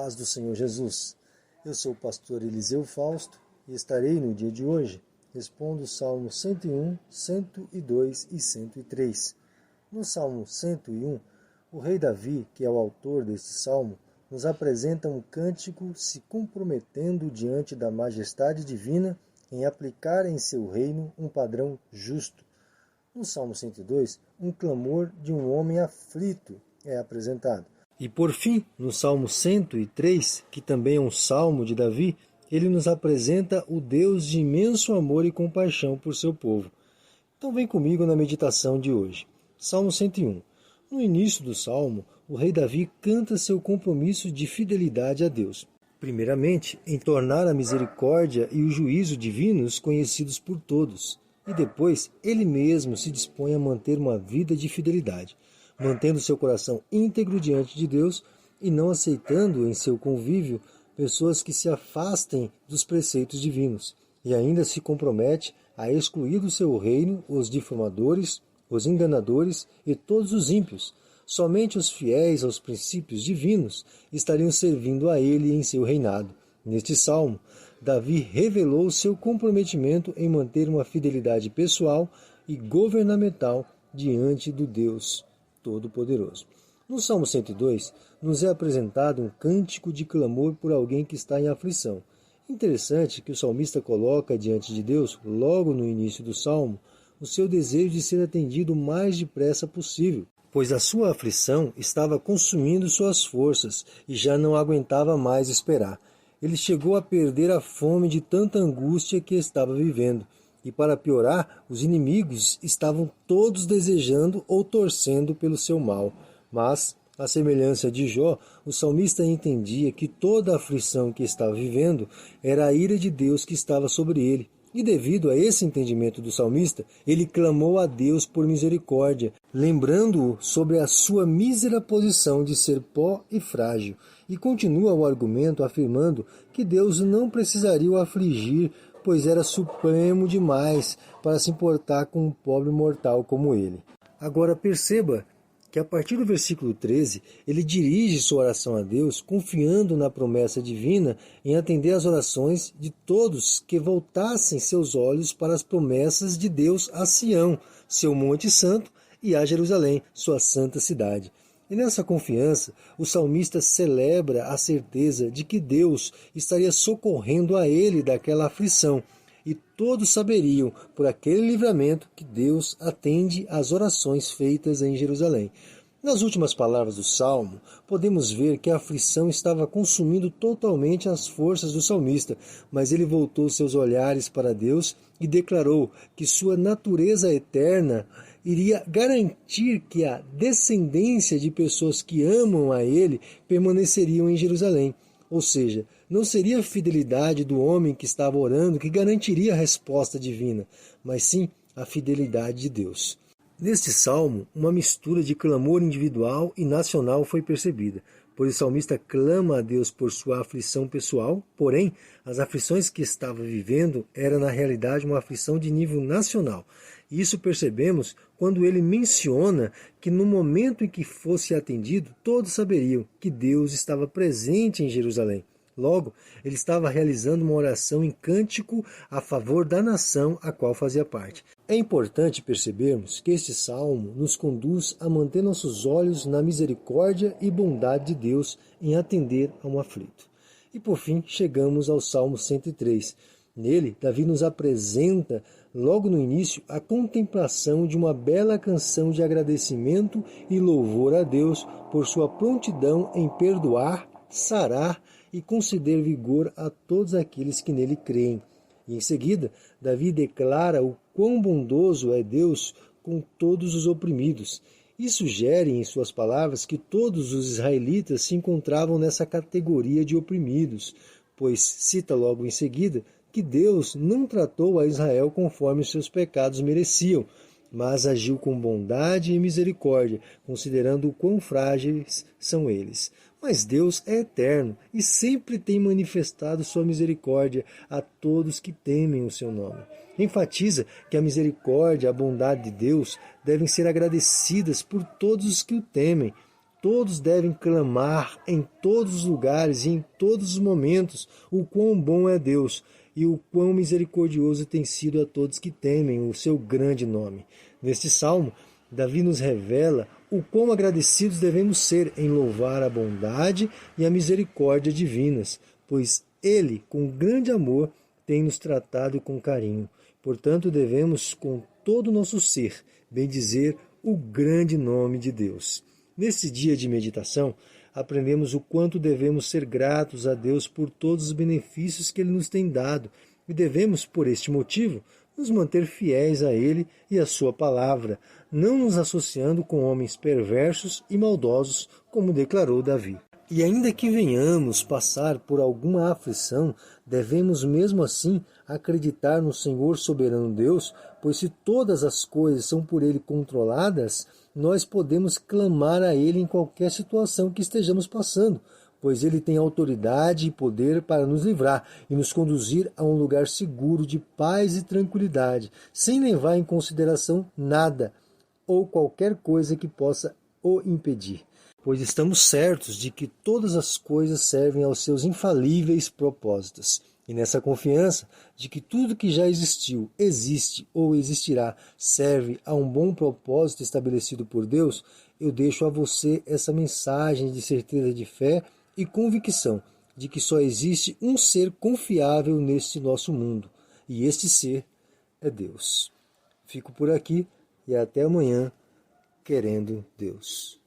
paz do Senhor Jesus. Eu sou o pastor Eliseu Fausto e estarei no dia de hoje expondo os Salmos 101, 102 e 103. No Salmo 101, o rei Davi, que é o autor deste salmo, nos apresenta um cântico se comprometendo diante da majestade divina em aplicar em seu reino um padrão justo. No Salmo 102, um clamor de um homem aflito é apresentado. E por fim, no Salmo 103, que também é um salmo de Davi, ele nos apresenta o Deus de imenso amor e compaixão por seu povo. Então vem comigo na meditação de hoje. Salmo 101. No início do salmo, o rei Davi canta seu compromisso de fidelidade a Deus. Primeiramente, em tornar a misericórdia e o juízo divinos conhecidos por todos. E depois, ele mesmo se dispõe a manter uma vida de fidelidade, mantendo seu coração íntegro diante de Deus e não aceitando em seu convívio pessoas que se afastem dos preceitos divinos, e ainda se compromete a excluir do seu reino os difamadores, os enganadores e todos os ímpios. Somente os fiéis aos princípios divinos estariam servindo a ele em seu reinado. Neste salmo, Davi revelou seu comprometimento em manter uma fidelidade pessoal e governamental diante do Deus Todo-Poderoso. No Salmo 102, nos é apresentado um cântico de clamor por alguém que está em aflição. Interessante que o salmista coloca diante de Deus, logo no início do salmo, o seu desejo de ser atendido o mais depressa possível, pois a sua aflição estava consumindo suas forças e já não aguentava mais esperar. Ele chegou a perder a fome de tanta angústia que estava vivendo. E para piorar, os inimigos estavam todos desejando ou torcendo pelo seu mal. Mas, à semelhança de Jó, o salmista entendia que toda a aflição que estava vivendo era a ira de Deus que estava sobre ele. E devido a esse entendimento do salmista, ele clamou a Deus por misericórdia, lembrando-o sobre a sua mísera posição de ser pó e frágil. E continua o argumento afirmando que Deus não precisaria o afligir, pois era supremo demais para se importar com um pobre mortal como ele. Agora perceba que a partir do versículo 13, ele dirige sua oração a Deus, confiando na promessa divina em atender às orações de todos que voltassem seus olhos para as promessas de Deus a Sião, seu monte santo, e a Jerusalém, sua santa cidade. E nessa confiança, o salmista celebra a certeza de que Deus estaria socorrendo a ele daquela aflição, e todos saberiam, por aquele livramento, que Deus atende às orações feitas em Jerusalém. Nas últimas palavras do Salmo, podemos ver que a aflição estava consumindo totalmente as forças do salmista, mas ele voltou seus olhares para Deus e declarou que sua natureza eterna iria garantir que a descendência de pessoas que amam a ele permaneceriam em Jerusalém. Ou seja, não seria a fidelidade do homem que estava orando que garantiria a resposta divina, mas sim a fidelidade de Deus. Neste salmo, uma mistura de clamor individual e nacional foi percebida, pois o salmista clama a Deus por sua aflição pessoal, porém, as aflições que estava vivendo era na realidade uma aflição de nível nacional. E isso percebemos quando ele menciona que no momento em que fosse atendido, todos saberiam que Deus estava presente em Jerusalém. Logo, ele estava realizando uma oração em cântico a favor da nação a qual fazia parte. É importante percebermos que este salmo nos conduz a manter nossos olhos na misericórdia e bondade de Deus em atender a um aflito. E por fim, chegamos ao Salmo 103. Nele, Davi nos apresenta, logo no início, a contemplação de uma bela canção de agradecimento e louvor a Deus por sua prontidão em perdoar, sarar e conceder vigor a todos aqueles que nele creem. E em seguida, Davi declara o quão bondoso é Deus com todos os oprimidos. E sugere em suas palavras que todos os israelitas se encontravam nessa categoria de oprimidos, pois cita logo em seguida que Deus não tratou a Israel conforme seus pecados mereciam, mas agiu com bondade e misericórdia, considerando o quão frágeis são eles. Mas Deus é eterno e sempre tem manifestado sua misericórdia a todos que temem o seu nome. Enfatiza que a misericórdia e a bondade de Deus devem ser agradecidas por todos os que o temem, todos devem clamar em todos os lugares e em todos os momentos o quão bom é Deus e o quão misericordioso tem sido a todos que temem o seu grande nome. Neste salmo, Davi nos revela o quão agradecidos devemos ser em louvar a bondade e a misericórdia divinas, pois Ele, com grande amor, tem nos tratado com carinho. Portanto, devemos, com todo o nosso ser, bendizer o grande nome de Deus. Neste dia de meditação, aprendemos o quanto devemos ser gratos a Deus por todos os benefícios que Ele nos tem dado e devemos, por este motivo, nos manter fiéis a Ele e à Sua palavra, não nos associando com homens perversos e maldosos, como declarou Davi. E ainda que venhamos passar por alguma aflição, devemos mesmo assim acreditar no Senhor soberano Deus, pois se todas as coisas são por Ele controladas, nós podemos clamar a Ele em qualquer situação que estejamos passando, pois Ele tem autoridade e poder para nos livrar e nos conduzir a um lugar seguro de paz e tranquilidade, sem levar em consideração nada ou qualquer coisa que possa o impedir. Pois estamos certos de que todas as coisas servem aos seus infalíveis propósitos. E nessa confiança de que tudo que já existiu, existe ou existirá serve a um bom propósito estabelecido por Deus, eu deixo a você essa mensagem de certeza de fé e convicção de que só existe um ser confiável neste nosso mundo, e este ser é Deus. Fico por aqui e até amanhã, querendo Deus.